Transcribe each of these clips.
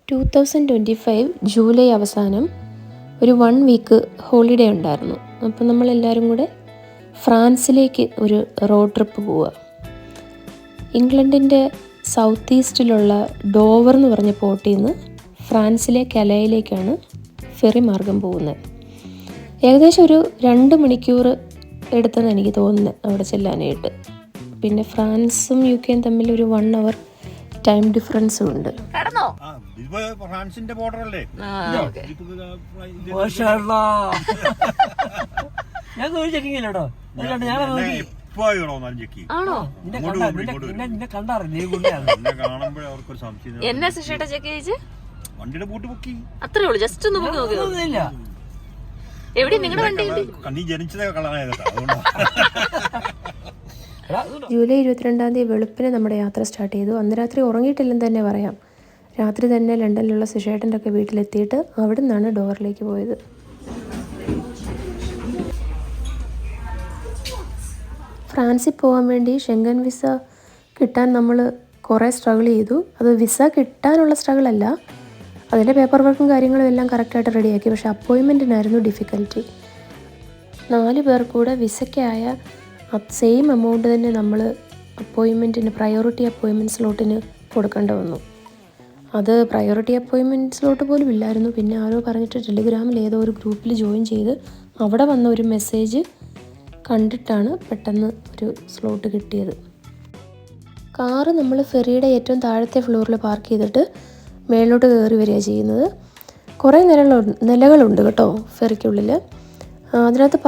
2025 July അവസാനം ഒരു 1 week holiday ഉണ്ടായിരുന്നു. അപ്പം നമ്മളെല്ലാവരും കൂടെ ഫ്രാൻസിലേക്ക് ഒരു റോഡ് ട്രിപ്പ് പോവുക. ഇംഗ്ലണ്ടിൻ്റെ സൗത്ത് ഈസ്റ്റിലുള്ള ഡോവർ എന്ന് പറഞ്ഞ പോർട്ടിൽ നിന്ന് ഫ്രാൻസിലെ കലയിലേക്കാണ് ഫെറി മാർഗം പോകുന്നത്. ഏകദേശം ഒരു 2 മണിക്കൂർ എടുത്തെന്ന് എനിക്ക് തോന്നുന്നത് അവിടെ ചെല്ലാനായിട്ട്. പിന്നെ ഫ്രാൻസും യു കെയും തമ്മിൽ ഒരു 1 അവർ ടൈം ഡിഫറൻസും ഉണ്ട്. ഫ്രാൻസിന്റെ ബോർഡർ അല്ലേ? വണ്ടിയുടെ ബൂട്ട് പൊക്കി അത്രേ ഉള്ളൂ. ജസ്റ്റ് ഒന്ന് നോക്കിയില്ല. എവിടെ നിങ്ങളുടെ വണ്ടി? നീ ജനിച്ചതേ കളറായതാ. ജൂലൈ 22 വെളുപ്പിന് നമ്മുടെ യാത്ര സ്റ്റാർട്ട് ചെയ്തു. അന്ന് രാത്രി ഉറങ്ങിയിട്ടില്ലെന്ന് തന്നെ പറയാം. രാത്രി തന്നെ ലണ്ടനിലുള്ള സുഷേട്ടൻ്റെ ഒക്കെ വീട്ടിലെത്തിയിട്ട് അവിടെ നിന്നാണ് ഡോവറിലേക്ക് പോയത്. ഫ്രാൻസിൽ പോകാൻ വേണ്ടി ഷെങ്കൻ വിസ കിട്ടാൻ നമ്മൾ കുറേ സ്ട്രഗിൾ ചെയ്തു. അത് വിസ കിട്ടാനുള്ള സ്ട്രഗിളല്ല, അതിൻ്റെ പേപ്പർ വർക്കും കാര്യങ്ങളും എല്ലാം കറക്റ്റായിട്ട് റെഡിയാക്കി. പക്ഷേ അപ്പോയിൻമെൻറ്റിനായിരുന്നു ഡിഫിക്കൽറ്റി. 4 പേർ കൂടെ വിസയ്ക്കായ സെയിം എമൗണ്ട് തന്നെ നമ്മൾ അപ്പോയിൻമെൻറ്റിന് പ്രയോറിറ്റി അപ്പോയിൻമെൻറ്റ് സ്ലോട്ടിന് കൊടുക്കേണ്ട വന്നു. അത് പ്രയോറിറ്റി അപ്പോയിൻമെൻറ്റ് സ്ലോട്ട് പോലും ഇല്ലായിരുന്നു. പിന്നെ ആരോ പറഞ്ഞിട്ട് ടെലിഗ്രാമിൽ ഏതോ ഒരു ഗ്രൂപ്പിൽ ജോയിൻ ചെയ്ത് അവിടെ വന്ന ഒരു മെസ്സേജ് കണ്ടിട്ടാണ് പെട്ടെന്ന് ഒരു സ്ലോട്ട് കിട്ടിയത്. കാറ് നമ്മൾ ഫെറിയുടെ ഏറ്റവും താഴത്തെ ഫ്ലോറിൽ പാർക്ക് ചെയ്തിട്ട് മേളിലോട്ട് കയറി വരിക ചെയ്യുന്നത്. കുറേ നിലകളുണ്ട് കേട്ടോ ഫെറിക്കുള്ളിൽ. അതിനകത്ത്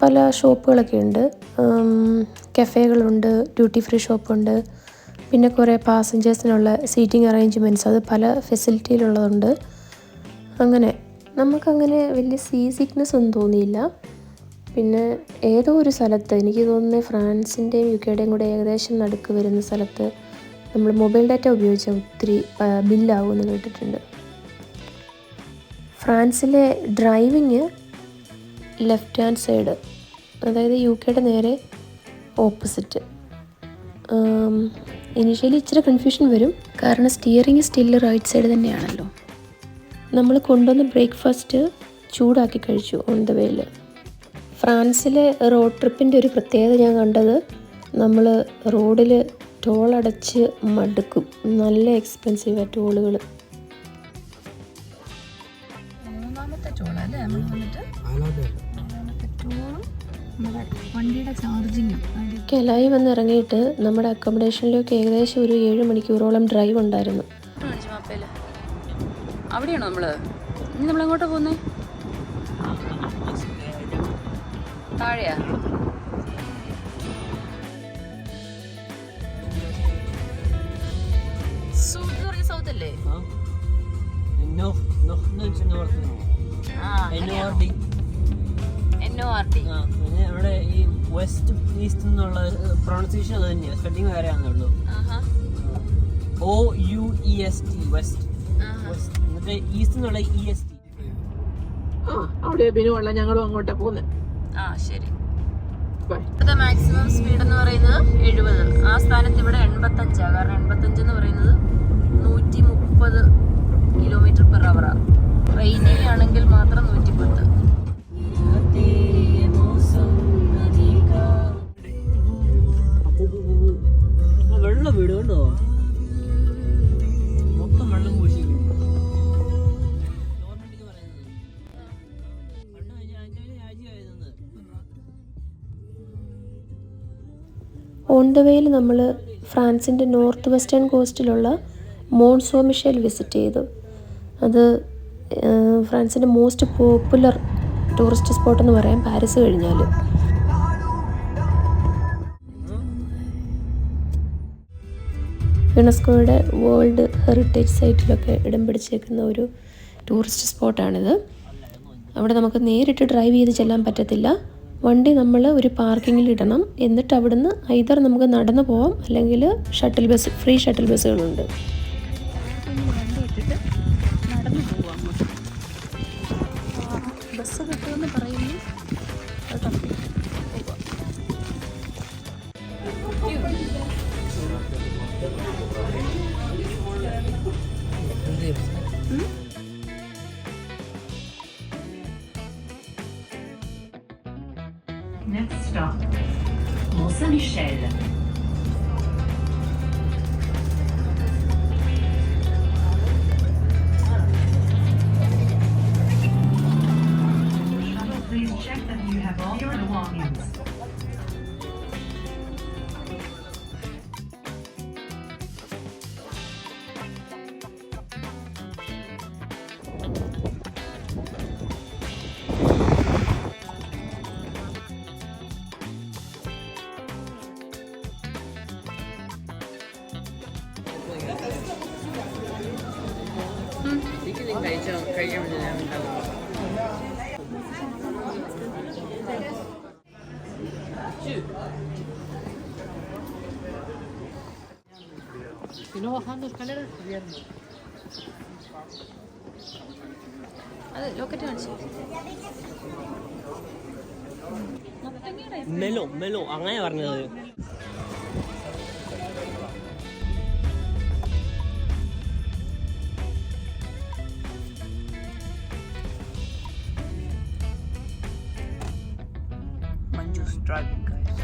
പല ഷോപ്പുകളൊക്കെ ഉണ്ട്. കഫേകളുണ്ട്, ഡ്യൂട്ടി ഫ്രീ ഷോപ്പുണ്ട്, പിന്നെ കുറേ പാസഞ്ചേഴ്സിനുള്ള സീറ്റിംഗ് അറേഞ്ച്മെൻറ്റ്സ്, അത് പല ഫെസിലിറ്റിയിലുള്ളതുണ്ട്. അങ്ങനെ നമുക്കങ്ങനെ വലിയ സിക്നെസ് ഒന്നും തോന്നിയില്ല. പിന്നെ ഏതോ ഒരു സ്ഥലത്ത്, എനിക്ക് തോന്നുന്നത് ഫ്രാൻസിൻ്റെയും യു കെയുടെയും കൂടെ ഏകദേശം നടുക്ക് വരുന്ന സ്ഥലത്ത് നമ്മൾ മൊബൈൽ ഡാറ്റ ഉപയോഗിച്ചാൽ ഒത്തിരി ബില്ലാകുമെന്ന് കേട്ടിട്ടുണ്ട്. ഫ്രാൻസിലെ ഡ്രൈവിങ് ലെഫ്റ്റ് ഹാൻഡ് സൈഡ്, അതായത് യു കെയുടെ നേരെ ഓപ്പോസിറ്റ്. ഇനീഷ്യലി ഇച്ചിരി കൺഫ്യൂഷൻ വരും, കാരണം സ്റ്റിയറിങ് സ്റ്റിൽ റൈറ്റ് സൈഡ് തന്നെയാണല്ലോ. നമ്മൾ കൊണ്ടുവന്ന ബ്രേക്ക്ഫാസ്റ്റ് ചൂടാക്കി കഴിച്ചു ഓൺ ദ വേയിൽ. ഫ്രാൻസിലെ റോഡ് ട്രിപ്പിൻ്റെ ഒരു പ്രത്യേകത ഞാൻ കണ്ടത്, നമ്മൾ റോഡിൽ ടോൾ അടച്ച് മടുക്കും. നല്ല എക്സ്പെൻസീവാണ് ടോളുകൾ. കെലായി വന്ന് ഇറങ്ങിയിട്ട് നമ്മുടെ അക്കോമഡേഷനിലേക്ക് ഏകദേശം ഒരു 7 മണിക്കൂറോളം ഡ്രൈവ് ഉണ്ടായിരുന്നു. അവിടെയാണോ നമ്മള്? ഇനി നമ്മളെങ്ങോട്ടാ പോകുന്നേ? താഴെയാ? സൗത്ത് അല്ലേ? അവിടെ ഈ വെസ്റ്റ് ഈസ്റ്റ് എന്നുള്ള പ്രൊണൗൺസിയേഷൻ അത് തന്നെയാണ്. സ്പെല്ലിംഗ് വേറെ ആണെന്നുള്ളൂ. OUEST west. എന്നിട്ട് ഈസ്റ്റ് എന്നുള്ള EST. അവിടെ ബിനുവല്ല, ഞങ്ങളും അങ്ങോട്ടാ പോകുന്നത്. ശരി. മാക്സിമം സ്പീഡ് എന്ന് പറയുന്നത് 70. ആ സ്ഥാനത്ത് ഇവിടെ 85. കാരണം 85 എന്ന് പറയുന്നത് 130 km/h. റെയിനിങ് ആണെങ്കിൽ മാത്രം 110. വെള്ളം വീട് കണ്ടോ? മൊത്തം വെള്ളം പൂശി. ഓൺ ദ വേയിൽ നമ്മൾ ഫ്രാൻസിൻ്റെ നോർത്ത് വെസ്റ്റേൺ കോസ്റ്റിലുള്ള മോണ്ട് സോ മിഷേൽ വിസിറ്റ് ചെയ്തു. അത് ഫ്രാൻസിൻ്റെ മോസ്റ്റ് പോപ്പുലർ ടൂറിസ്റ്റ് സ്പോട്ട് എന്ന് പറയാം, പാരീസ് കഴിഞ്ഞാൽ. യുനെസ്കോയുടെ വേൾഡ് ഹെറിറ്റേജ് സൈറ്റിലൊക്കെ ഇടം പിടിച്ചേക്കുന്ന ഒരു ടൂറിസ്റ്റ് സ്പോട്ടാണിത്. അവിടെ നമുക്ക് നേരിട്ട് ഡ്രൈവ് ചെയ്ത് ചെല്ലാൻ പറ്റത്തില്ല. വണ്ടി നമ്മൾ ഒരു പാർക്കിങ്ങിൽ ഇടണം. എന്നിട്ട് അവിടുന്ന് ഐദർ നമുക്ക് നടന്നു പോവാം, അല്ലെങ്കിൽ ഫ്രീ ഷട്ടിൽ ബസ്സുകളുണ്ട്. ബസ് കിട്ടുമെന്ന് പറയുന്നു. Saint-Michel. Please check that you have all your belongings. Si no bajando escaleras, subiendo. Mellow അങ്ങനെ പറഞ്ഞത്. Manju's driving, guys.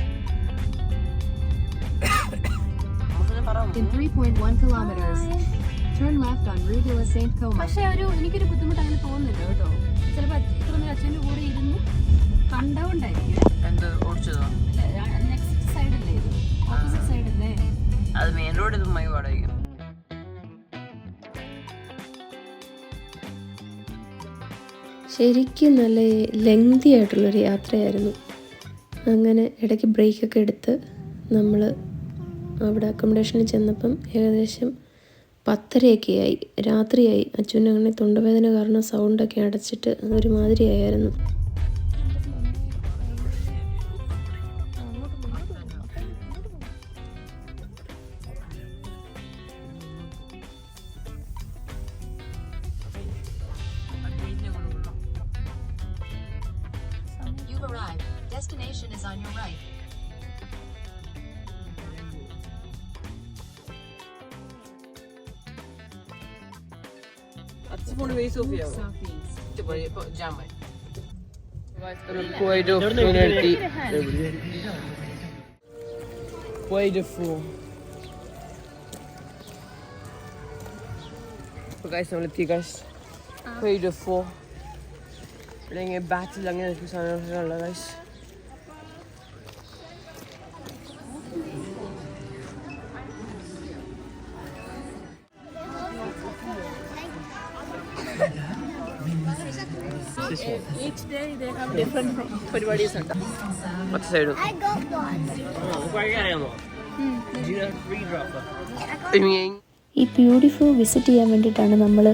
In 3.1 kilometers, turn left on Rue de la Saint Coma. പക്ഷേ എനിക്കൊരു ബുദ്ധിമുട്ട് അങ്ങനെ തോന്നുന്നില്ല കേട്ടോ. ചിലപ്പോൾ ഇത്ര നേരം അച്ഛൻ്റെ കൂടെ ഇരുന്ന് കണ്ടോണ്ടായിരിക്കും. എന്ത് ഓടിച്ചതോ? നെക്സ്റ്റ് സൈഡല്ലേ ഇത്, ഓപ്പോസിറ്റ് സൈഡല്ലേ. അത് മെയിൻ റോഡ് ഇത് മൈവാടായിരിക്കും. ശരിക്കും നല്ല ലെങ്തി ആയിട്ടുള്ളൊരു യാത്രയായിരുന്നു. അങ്ങനെ ഇടയ്ക്ക് ബ്രേക്കൊക്കെ എടുത്ത് നമ്മൾ അവിടെ അക്കോമഡേഷനിൽ ചെന്നപ്പം ഏകദേശം 10:30 ആയി, രാത്രിയായി. അച്ഛന് അങ്ങനെ തൊണ്ടവേദന കാരണം സൗണ്ടൊക്കെ അടച്ചിട്ട് ഒരുമാതിരിയായിരുന്നു. You've arrived. Destination is on your right. അച്ഛൻ വേസ് ഓഫ് ചെയ്യാമോ? ജാമായി ഇവിടെ ബാറ്റിൽ അങ്ങനെ സാധനങ്ങളുള്ള guys. Each day they have different പരിപാടീസ് ഉണ്ട്. മറ്റേ സൈഡും അറിയാമോ? ഈ ബ്യൂട്ടിഫുൾ വിസിറ്റ് ചെയ്യാൻ വേണ്ടിയിട്ടാണ് നമ്മൾ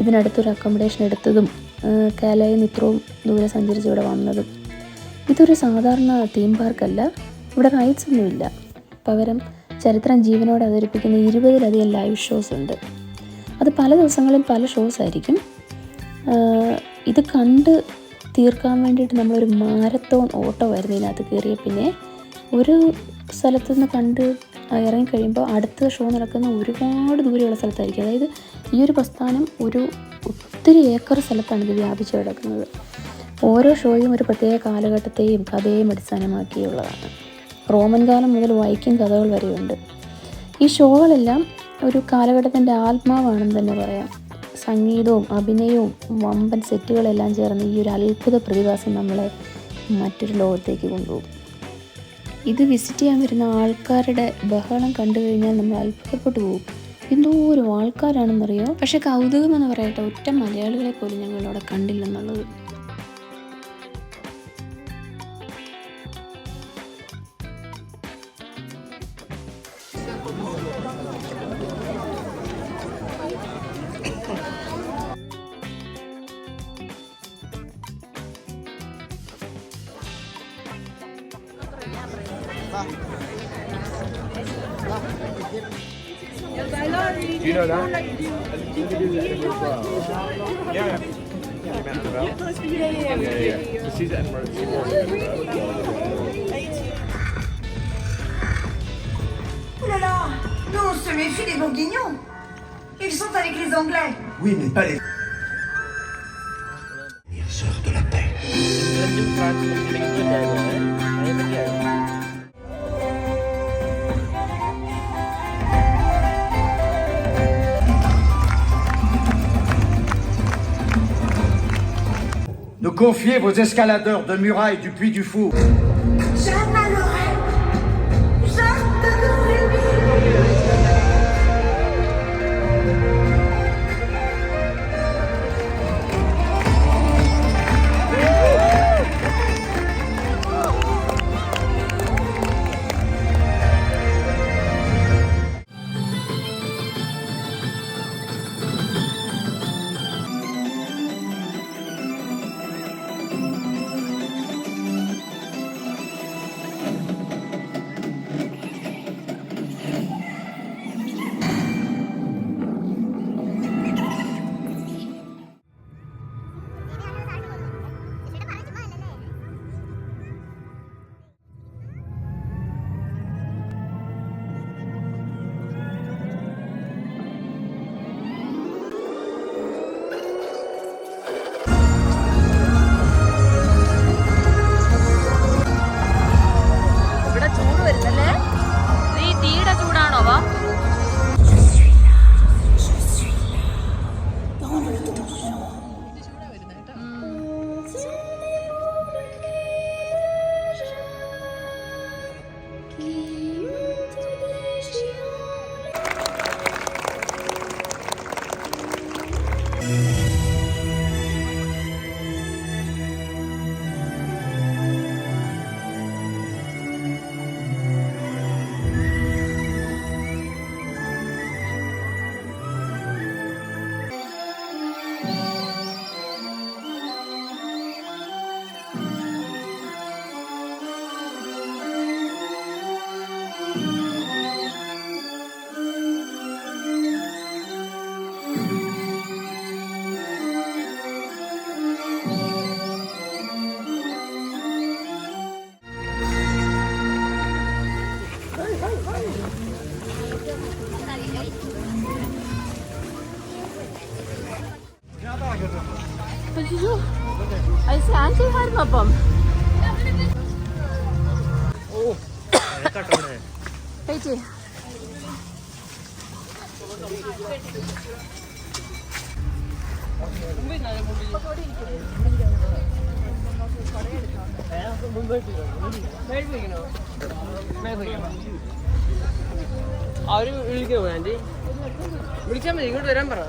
ഇതിനടുത്തൊരു അക്കോമഡേഷൻ എടുത്തതും കാലായിൽ നിന്ന് ഇത്രയും ദൂരെ സഞ്ചരിച്ച് ഇവിടെ വന്നതും. ഇതൊരു സാധാരണ തീം പാർക്കല്ല. ഇവിടെ റൈഡ്സ് ഒന്നുമില്ല. പകരം ചരിത്രം ജീവനോടെ അവതരിപ്പിക്കുന്ന 20-ലധികം ലൈവ് ഷോസ് ഉണ്ട്. അത് പല ദിവസങ്ങളിൽ പല ഷോസ് ആയിരിക്കും. ഇത് കണ്ട് തീർക്കാൻ വേണ്ടിയിട്ട് നമ്മളൊരു മാരത്തോൺ ഓട്ടമായിരുന്നു ഇതിനകത്ത് കയറിയ. പിന്നെ ഒരു സ്ഥലത്തു നിന്ന് കണ്ട് ഇറങ്ങിക്കഴിയുമ്പോൾ അടുത്ത ഷോ നടക്കുന്ന ഒരുപാട് ദൂരെയുള്ള സ്ഥലത്തായിരിക്കും. അതായത് ഈ ഒരു പ്രസ്ഥാനം ഒരു ഒത്തിരി ഏക്കർ സ്ഥലത്താണ് ഇത് വ്യാപിച്ചു കിടക്കുന്നത്. ഓരോ ഷോയും ഒരു പ്രത്യേക കാലഘട്ടത്തെയും കഥയെയും അടിസ്ഥാനമാക്കിയുള്ളതാണ്. റോമൻ കാലം മുതൽ വൈക്കിംഗ് കഥകൾ വരെയുണ്ട്. ഈ ഷോകളെല്ലാം ഒരു കാലഘട്ടത്തിൻ്റെ ആത്മാവാണെന്ന് തന്നെ പറയാം. സംഗീതവും അഭിനയവും വമ്പൻ സെറ്റുകളെല്ലാം ചേർന്ന് ഈ ഒരു അത്ഭുത പ്രതിഭാസം നമ്മളെ മറ്റൊരു ലോകത്തേക്ക് കൊണ്ടുപോകും. ഇത് വിസിറ്റ് ചെയ്യാൻ വരുന്ന ആൾക്കാരുടെ ബഹളം കണ്ടു കഴിഞ്ഞാൽ നമ്മൾ അത്ഭുതപ്പെട്ടു പോകും. എന്തോരം ആൾക്കാരാണെന്നറിയോ. പക്ഷെ കൗതുകമെന്ന് പറയട്ടെ, ഒറ്റ മലയാളികളെ പോലും ഞങ്ങളവിടെ കണ്ടില്ലെന്നുള്ളത്. Do you know that? Yeah. Yeah. She's at first. Oh là là! Nous, on se méfie des bourguignons! Ils sont avec les Anglais! Oui, mais pas les... Sœurs de la paix. confiez vos escaladeurs de murailles du Puy du Fou. Jeanne Malloret. Jeanne de Rémy. ഇവിടെ ചൂട് വരുന്നല്ലേ? ഇത് ഈ തീയുടെ ചൂടാണോ? വാ അത് scan ചെയ്യാമായിരുന്നു അപ്പം. ചേച്ചി അവര് വിളിക്കോ ആൻറ്റി? വിളിച്ചാൽ മതി, ഇങ്ങോട്ട് വരാൻ പറ.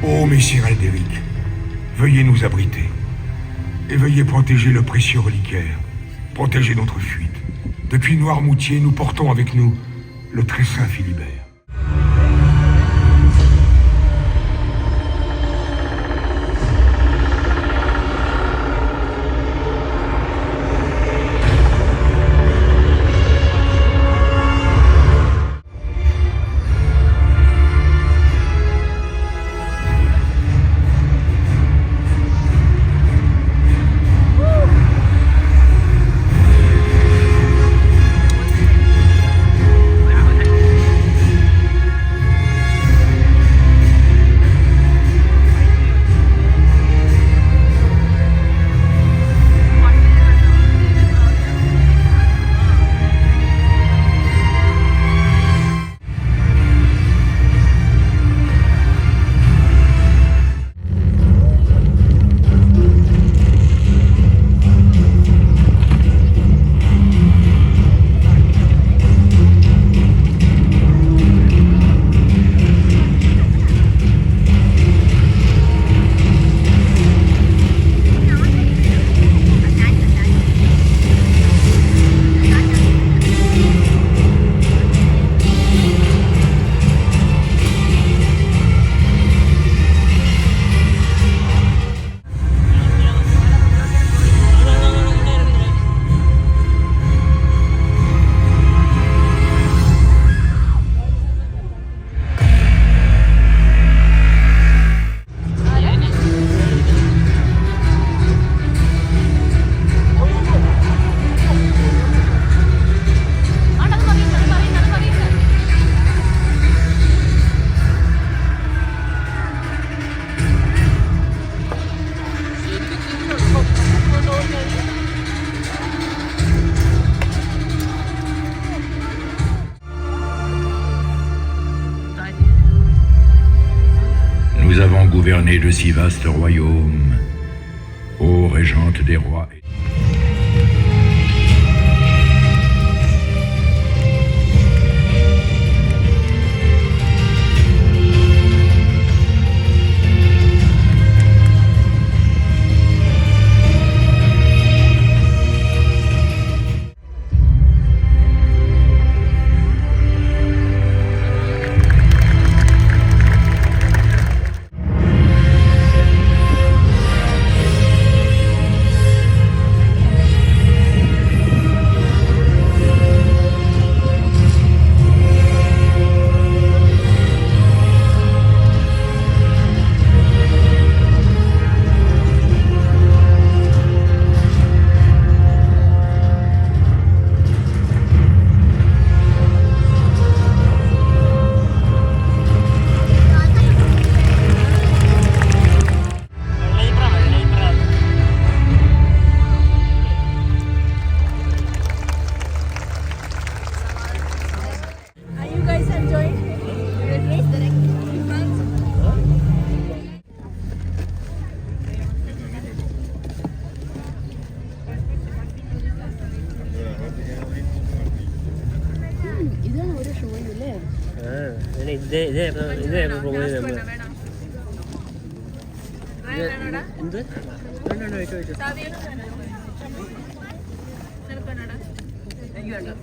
Ô messire Aldéric, veuillez nous abriter. Et veuillez protéger le précieux reliquaire. Protéger notre fuite. Depuis Noirmoutier, nous portons avec nous le très saint Philibert. gouverner de si vastes royaumes, ô régente des rois. ഇതായിരുന്നു പോകുന്നത് നമ്മൾ. എന്ത് നിനക്ക് വേണോടാ?